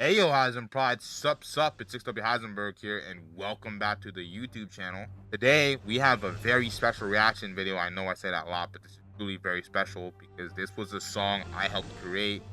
Hey yo, Hisenpride, Sup Sup, it's 6W Heisenberg here, and welcome back to the YouTube channel. Today, we have a very special reaction video. I know I say that a lot, but this is really very special because this was a song I helped create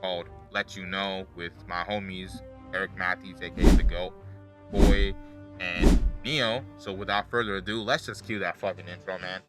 called Let You Know with my homies, Eric Matthys, aka The GOAT, Boy, and Neo. So without further ado, let's just cue that fucking intro, man.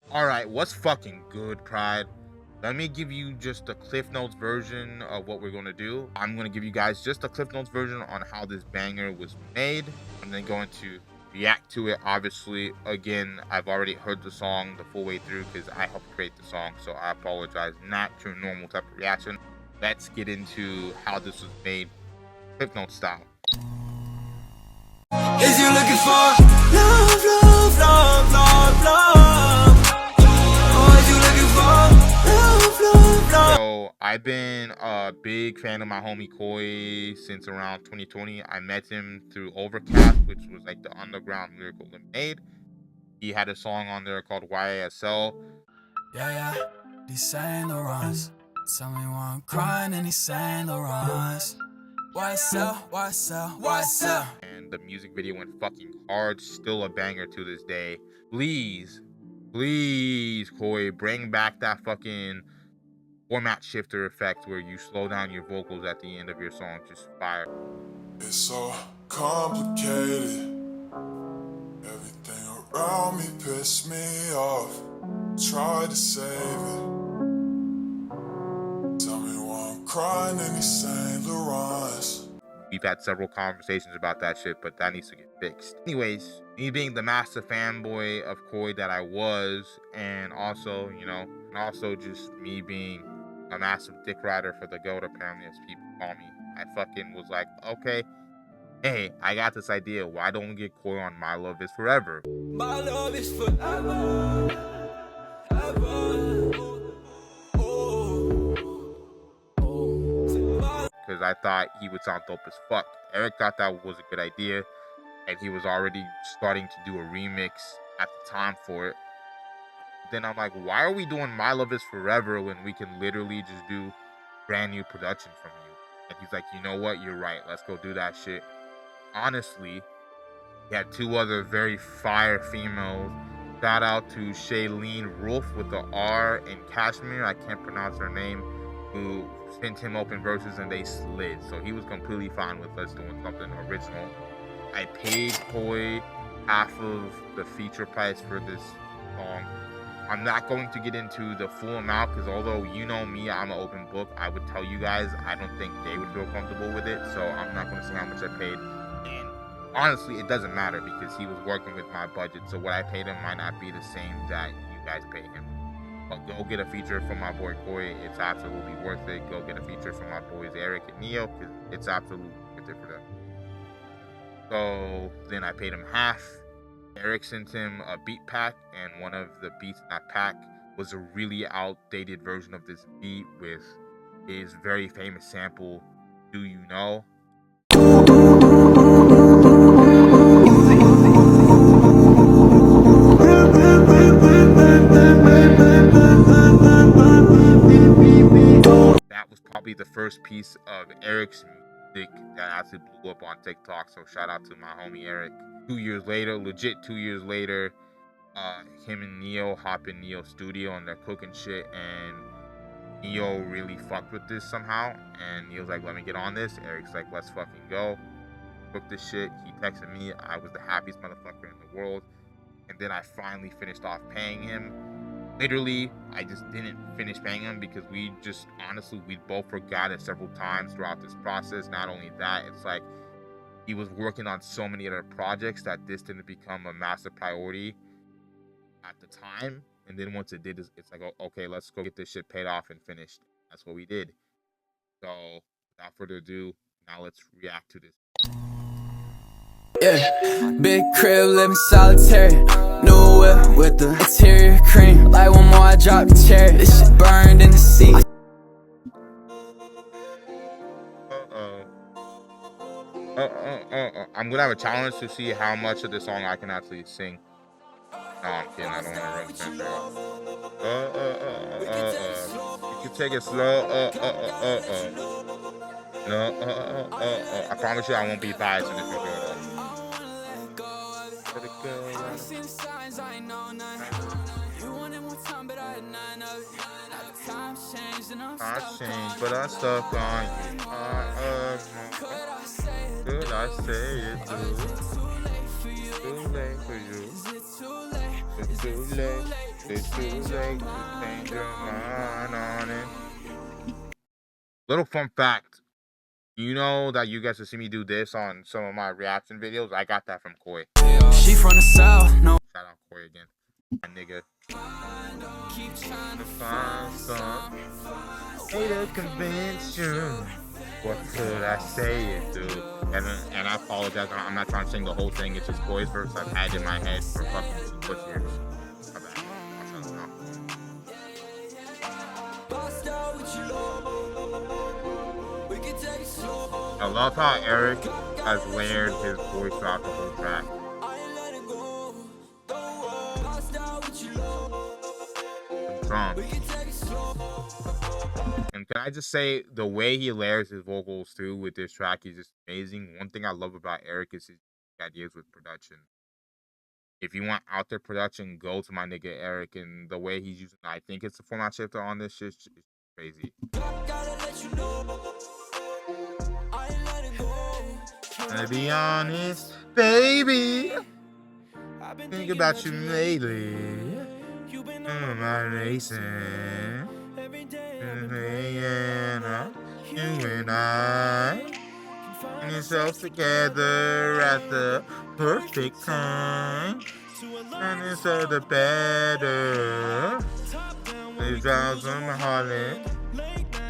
Alright, what's fucking good, Pride? Let me give you just a Cliff Notes version of what we're going to do. I'm going to give you guys just a Cliff Notes version on how this banger was made. I'm then going to react to it, obviously. Again, I've already heard the song the full way through because I helped create the song, so I apologize. Not to a normal type of reaction. Let's get into how this was made, Cliff Notes style. Is you looking for love, love, love, love, love? Or is you looking for love, love, love? So I've been a big fan of my homie Koi since around 2020. I met him through Overcast, which was like the underground lyrical lemonade. He had a song on there called YSL. Yeah, these Saint Laurents. Tell me why I'm crying and these Saint Laurents. YSL. And the music video went fucking hard. Still a banger to this day. Please, Koi, bring back that fucking format shifter effect where you slow down your vocals at the end of your song. Just fire. It's so complicated. Everything around me pissed me off. Try to save it. Tell me why I'm crying in these Saint Laurents. We've had several conversations about that shit, but that needs to get fixed. Anyways, me being the massive fanboy of Koi that I was, and also, just me being a massive dick rider for the GOAT, apparently, as people call me, I fucking was like, okay, hey, I got this idea. Why don't we get Koi on My Love Is Forever? My love is forever, ever. Because I thought he would sound dope as fuck. Eric thought that was a good idea, and he was already starting to do a remix at the time for it. Then I'm like, why are we doing My Love Is Forever when we can literally just do brand new production from you? And he's like, you know what, you're right, let's go do that shit. Honestly, he had two other very fire females. Shout out to Shailene Rolfe with the R and Kashmir, I can't pronounce her name, who sent him open verses and they slid. So he was completely fine with us doing something original. I paid Koi half of the feature price for this song. I'm not going to get into the full amount because although you know me, I'm an open book. I would tell you guys I don't think they would feel comfortable with it. So I'm not going to say how much I paid. And honestly, it doesn't matter because he was working with my budget. So what I paid him might not be the same that you guys pay him. But go get a feature from my boy Koi. It's absolutely worth it. Go get a feature from my boys Eric and Neo because it's absolutely worth it for them. So then I paid him half. Eric sent him a beat pack, and one of the beats in that pack was a really outdated version of this beat with his very famous sample, Do You Know? That was probably the first piece of Eric's music that actually blew up on TikTok, so shout out to my homie Eric. 2 years later, legit 2 years later, him and Neo hop in Neo's studio and they're cooking shit, and Neo really fucked with this somehow, and Neo's like, let me get on this. Eric's like, let's fucking go. Cook this shit. He texted me. I was the happiest motherfucker in the world. And then I finally finished off paying him. Literally, I just didn't finish paying him because we both forgot it several times throughout this process. Not only that, it's like he was working on so many other projects that this didn't become a massive priority at the time. And then once it did, it's like, okay, let's go get this shit paid off and finished. That's what we did. So without further ado, now let's react to this. Yeah, big crib, living solitary. New whip with the interior cream. Like one more, I drop the cherry. This shit burned in the seat. I'm gonna have a challenge to see how much of this song I can actually sing. No, I'm kidding. I don't want to run this intro. You can take it slow. No, I promise you I won't be biased in this video at all. Let it go. I've seen signs, I ain't know none. You wanted more time, but I had none of it. Now the times changed and I'm I stuck changed, on but I stuck on you. Could I say it? Could I say it Or is it too late for you? Too late for you. Is it too late? It's too late. It's too Change your late to mind. change your mind on it. Little fun fact. You know that you guys will see me do this on some of my reaction videos? I got that from Koi. She from the south, no. Shout out Koi again. My nigga. Keep trying to Find some way to convince you. What could I say it to? And I apologize. I'm not trying to sing the whole thing. It's just Koi's verse I've had in my head for fucking 6 years. My bad. I'm trying to stop. I love how Eric has layered his voice throughout the whole track. And can I just say, the way he layers his vocals too with this track is just amazing. One thing I love about Eric is his ideas with production. If you want out there production, go to my nigga Eric, and the way he's using, I think it's a format shifter on this shit, is crazy. To be honest, baby, think about you lately. My racing, you and I, and yourselves together at the perfect time, and it's all the better. It drives on my heart.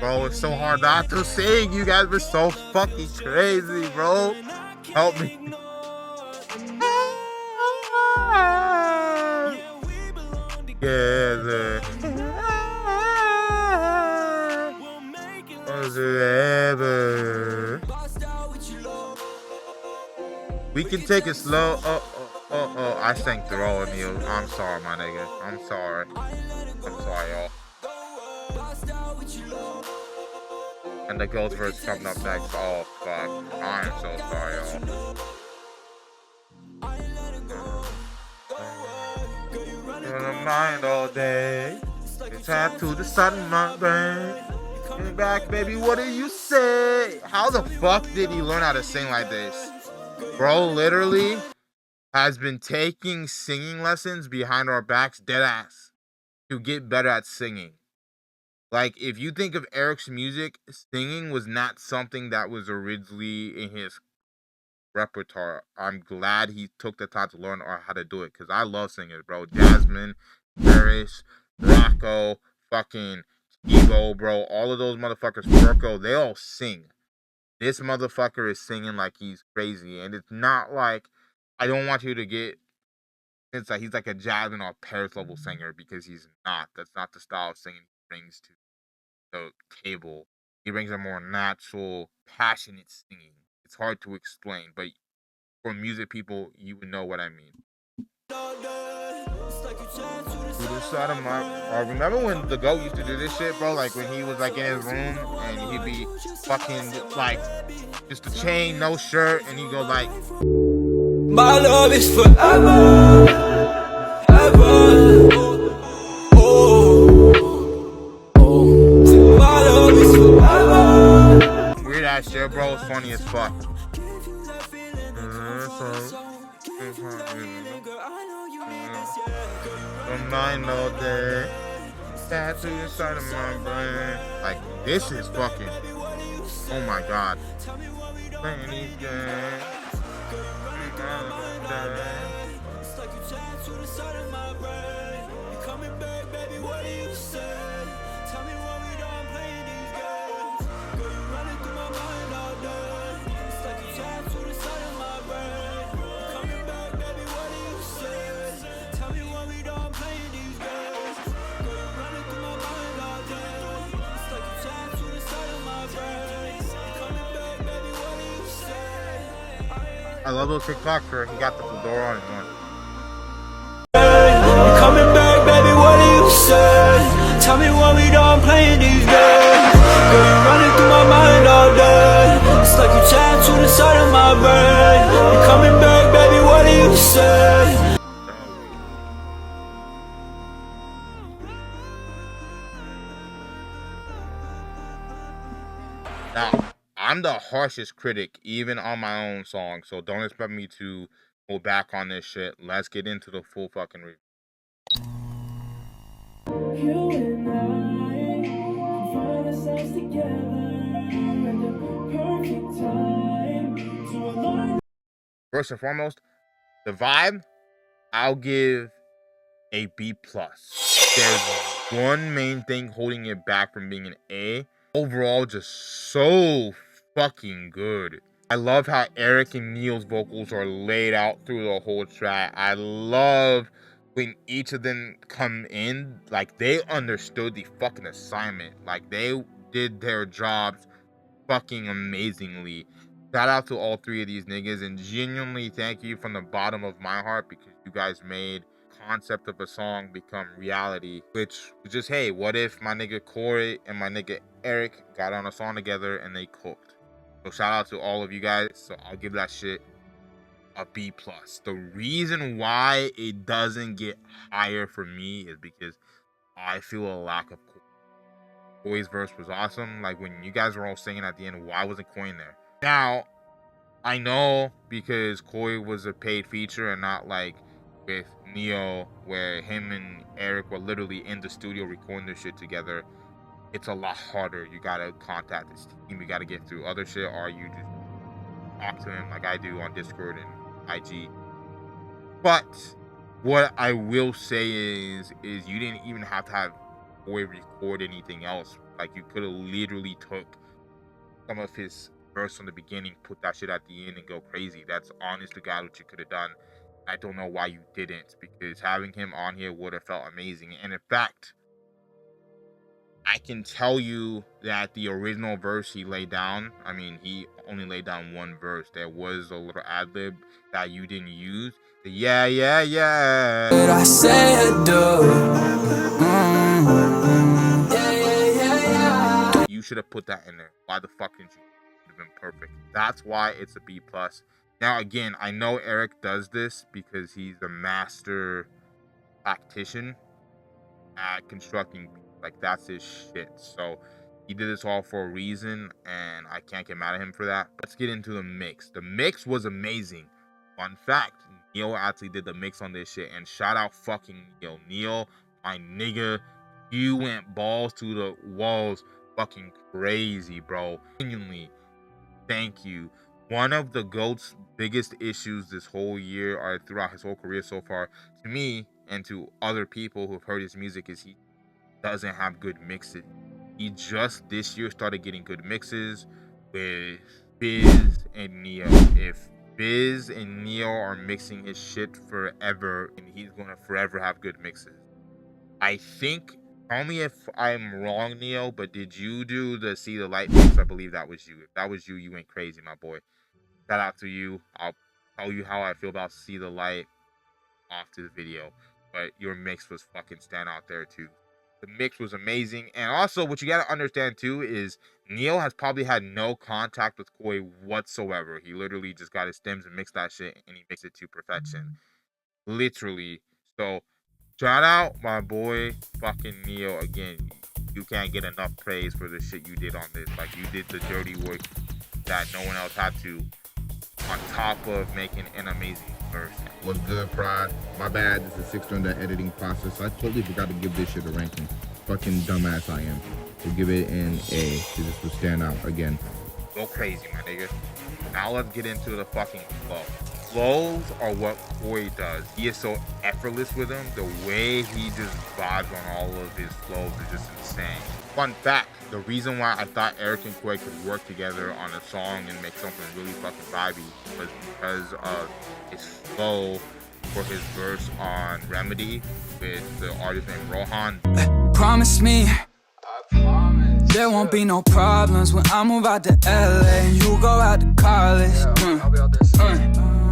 Bro, it's so hard not to sing. You guys were so fucking crazy, bro. Help me. Together. Forever. We can take it slow. I sang through all of you. I'm sorry, my nigga. I'm sorry. I'm sorry, y'all. And the ghost verse coming up next. Oh, fuck. I'm so sorry, y'all. In my mind all day. It's tied to the side of my brain. Get back, baby, what do you say? How the fuck did he learn how to sing like this? Bro, literally has been taking singing lessons behind our backs, deadass, to get better at singing. Like, if you think of Eric's music, singing was not something that was originally in his repertoire. I'm glad he took the time to learn how to do it, because I love singing, bro. Jasmine, Paris, Rocco, fucking Evo, bro. All of those motherfuckers, Furco, they all sing. This motherfucker is singing like he's crazy, and it's not like, I don't want you to get, it's like he's like a Jasmine or Paris level singer, because he's not. That's not the style of singing he brings to the table. He brings a more natural, passionate singing. It's hard to explain, but for music people, you would know what I mean. To the side of my, remember when the GOAT used to do this shit, bro? Like when he was like in his room and he'd be fucking like just a chain, no shirt, and he'd go like, my love is forever, ever. My love is forever. Weird ass shit, bro. It's funny as fuck. Mind all day, that to the side of my brain. Like, this is fucking, oh my god. Playing these games. I love little TikToker. He got the fedora on his one. my brain. You coming back, baby, what do you say? Now, I'm the harshest critic, even on my own song, so don't expect me to go back on this shit. Let's get into the full fucking review. You and I can find ourselves together at the perfect time to align. First and foremost, the vibe, I'll give a B+. There's one main thing holding it back from being an A. Overall, just so fucking good. I love how Eric and Neil's vocals are laid out through the whole track. I love when each of them come in, like they understood the fucking assignment. Like they did their jobs fucking amazingly. Shout out to all three of these niggas and genuinely thank you from the bottom of my heart because you guys made concept of a song become reality, which was just, hey, what if my nigga Corey and my nigga Eric got on a song together and they cooked? So shout out to all of you guys. So I'll give that shit a B+. The reason why it doesn't get higher for me is because I feel a lack of Corey's verse was awesome. Like when you guys were all singing at the end, why wasn't Corey in there? Now, I know because Corey was a paid feature and not like with Neo, where him and Eric were literally in the studio recording their shit together. It's a lot harder. You gotta contact this team. You gotta get through other shit, or you just talk to him like I do on Discord and IG. But what I will say is you didn't even have to have Corey record anything else. Like you could have literally took some of his verse from the beginning, put that shit at the end and go crazy. That's honest to God what you could have done. I don't know why you didn't, because having him on here would have felt amazing. And in fact, I can tell you that the original verse he laid down, I mean, he only laid down one verse. There was a little ad-lib that you didn't use. The yeah. Did I say I do? You should have put that in there. Why the fuck didn't you? It would have been perfect. That's why it's a B+. Now, again, I know Eric does this because he's a master tactician at constructing beats. Like, that's his shit. So, he did this all for a reason, and I can't get mad at him for that. Let's get into the mix. The mix was amazing. Fun fact, Neil actually did the mix on this shit, and shout out fucking Neil. Neil, my nigga, you went balls to the walls fucking crazy, bro. Genuinely, thank you. One of the GOAT's biggest issues this whole year, or throughout his whole career so far, to me and to other people who've heard his music, is he doesn't have good mixes. He just this year started getting good mixes with Biz and Neo. If Biz and Neo are mixing his shit forever, and he's gonna forever have good mixes. I think, tell me if I'm wrong, Neo, but did you do the See the Light mix? I believe that was you. If that was you, you went crazy, my boy. Shout out to you. I'll tell you how I feel about See the Light after the video. But your mix was fucking stand out there too. The mix was amazing. And also, what you gotta understand too is Neil has probably had no contact with Koi whatsoever. He literally just got his stems and mixed that shit, and he mixed it to perfection. Literally. So, shout out my boy fucking Neo again. You can't get enough praise for the shit you did on this. Like, you did the dirty work that no one else had to, on top of making an amazing verse. What's good, Pride? My bad, this is 6 during the editing process. I totally forgot to give this shit a ranking. Fucking dumbass I am. We'll give it an A, because this will stand out again. Go crazy, my nigga. Now let's get into the fucking flow. Flows are what Corey does. He is so effortless with them. The way he just vibes on all of his flows is just insane. Fun fact, the reason why I thought Eric and Corey could work together on a song and make something really fucking vibey was because of his flow for his verse on Remedy with the artist named Rohan. Promise me there won't be no problems when I move out to LA and you go out to college.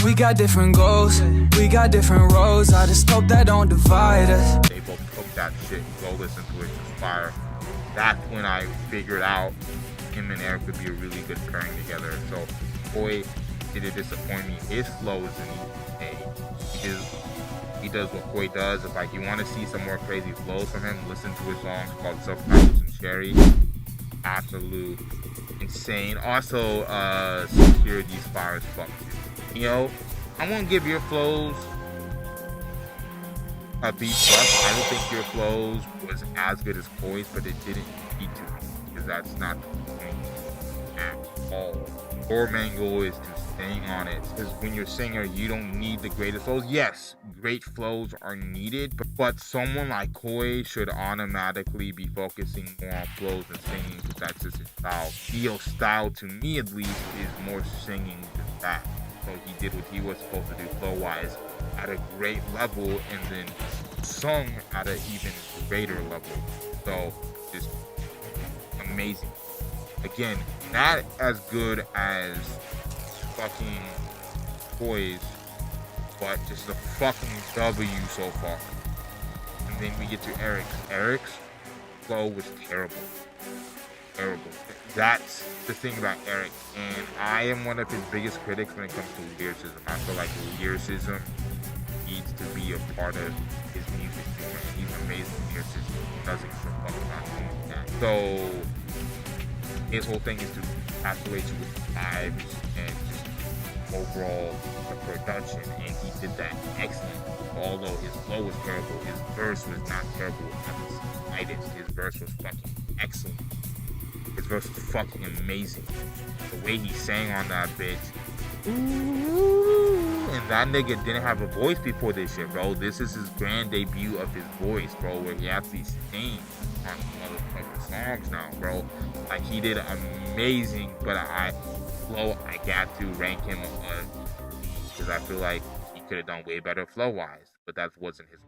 We got different goals, we got different roads. I just hope that don't divide us. They both took that shit, go listen to it, just fire. That's when I figured out him and Eric would be a really good pairing together. So, boy, didn't disappoint me. His flow is in he does what Koi does. If like you want to see some more crazy flows from him, listen to his songs called Subtitles and Cherry. Absolute insane. Also, Security's fire as fuck. You know, I won't give your flows a B plus. I don't think your flows was as good as Koi's, but it didn't need to, because that's not the point at all. Your main goal is to staying on it, because when you're a singer, you don't need the greatest flows. Yes, great flows are needed, but someone like Koi should automatically be focusing more on flows than singing, because that's just his style. Neo's style, to me at least, is more singing than that. So he did what he was supposed to do flow-wise at a great level, and then sung at an even greater level. So just amazing. Again, not as good as fucking Koi's, but just a fucking W so far. And then we get to Eric's. Eric's flow was terrible. Terrible. That's the thing about Eric, and I am one of his biggest critics when it comes to lyricism. I feel like lyricism needs to be a part of his music too, and he's amazing lyricism. He doesn't give a fuck about doing that. So his whole thing is to encapsulate you with vibes and just overall the production, and he did that excellently. Although his flow was terrible, his verse was not terrible at the slightest. His verse was fucking excellent. His verse was fucking amazing. The way he sang on that bitch. And that nigga didn't have a voice before this shit, bro. This is his grand debut of his voice, bro, where he actually sings on motherfucking songs now, bro. Like, he did amazing, but I got to rank him because I feel like he could have done way better flow-wise, but that wasn't his.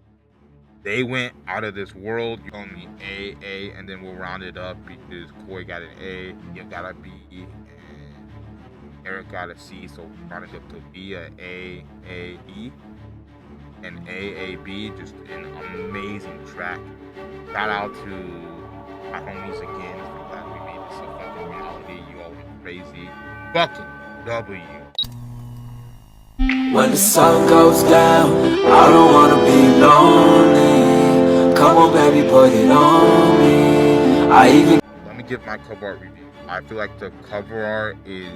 They went out of this world. You owe me A, and then we'll round it up because Koi got an A, you got a B, and Eric got a C, so round it up to B, A, B, and A, B. Just an amazing track. Shout out to my homies again. I'm glad we made this a fucking reality. You all went crazy. Fucking W. When the sun goes down, I don't wanna be lonely. Come on baby, put it on me. Let me give my cover art review. I feel like the cover art is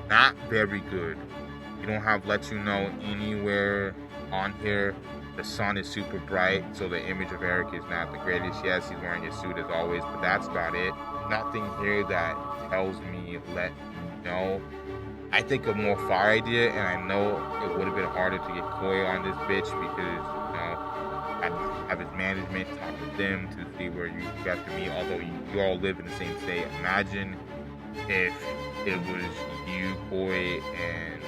not very good. You don't have let you know anywhere on here. The sun is super bright, so the image of Eric is not the greatest. Yes, he's wearing a suit as always, but that's about it. Nothing here that tells me let me know. I think a more fire idea, and I know it would have been harder to get Koi on this bitch because, you know, I have his management talk with them to see where you got to meet, although you all live in the same state. Imagine if it was you, Koi, and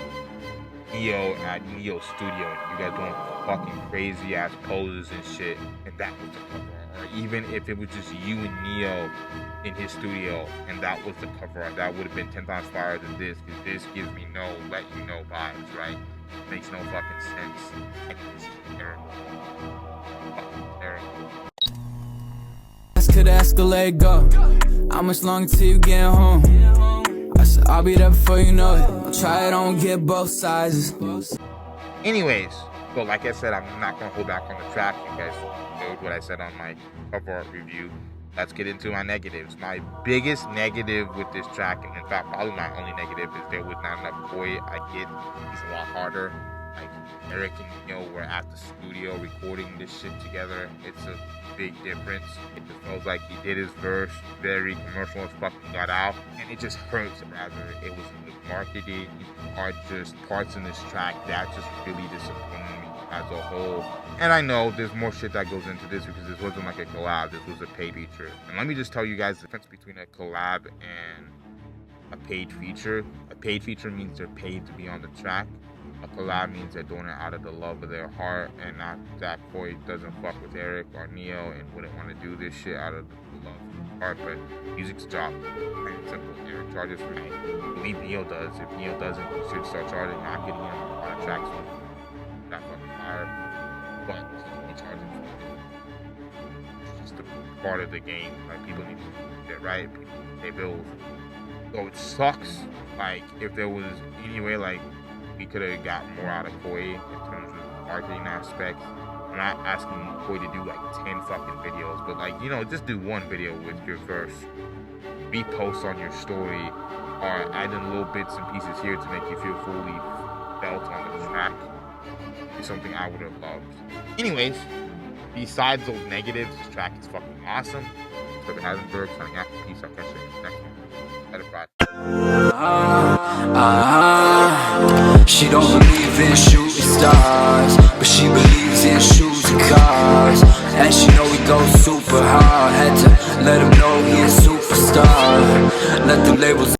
Neo at Neo's studio, and you guys doing fucking crazy ass poses and shit, and that was the cover art. Or even if it was just you and Neo in his studio, and that was the cover art, that would have been 10 times fire than this, because this gives me no let you know vibes, right? Makes no fucking sense. It's terrible. Fucking terrible. Could escalate, go. How much longer till you get home? I said I'll be there before you know it. I'll try it, don't get both sizes. Anyways, so like I said, I'm not gonna hold back on the track. You guys heard what I said on my cover art review. Let's get into my negatives. My biggest negative with this track, and in fact probably my only negative, is there was not enough Koi. I get he's a lot harder. Like, Eric and Neo were at the studio recording this shit together. It's a big difference. It just feels like he did his verse very commercial as fuck and got out, and it just hurts. Rather, it was marketing or just parts in this track that just really disappointed me as a whole. And I know there's more shit that goes into this because this wasn't like a collab, this was a paid feature. And let me just tell you guys the difference between a collab and a paid feature. A paid feature means they're paid to be on the track. A collab means they're doing it out of the love of their heart, and not that Koi doesn't fuck with Eric or Neo and wouldn't want to do this shit out of the love of their heart. But music's job, plain and simple. Eric charges for it. I believe Neo does. If Neo doesn't, he should start charging. Not getting him on a track, so not fucking fire. But he charges for it. It's just a part of the game. Like, people need to get right. People pay bills. So it sucks. Like, if there was any way, like, we could have got more out of Koi in terms of marketing aspects. I'm not asking Koi to do like 10 fucking videos, but like, you know, just do one video with your verse, repost on your story, or add in little bits and pieces here to make you feel fully felt on the track. Is something I would have loved. Anyways, besides those negatives, this track is fucking awesome. So it hasn't worked, signing out. Peace. I'll catch you in the next one. Let it ride. She don't believe in shooting stars, but she believes in shoes and cars, and she know we go super hard.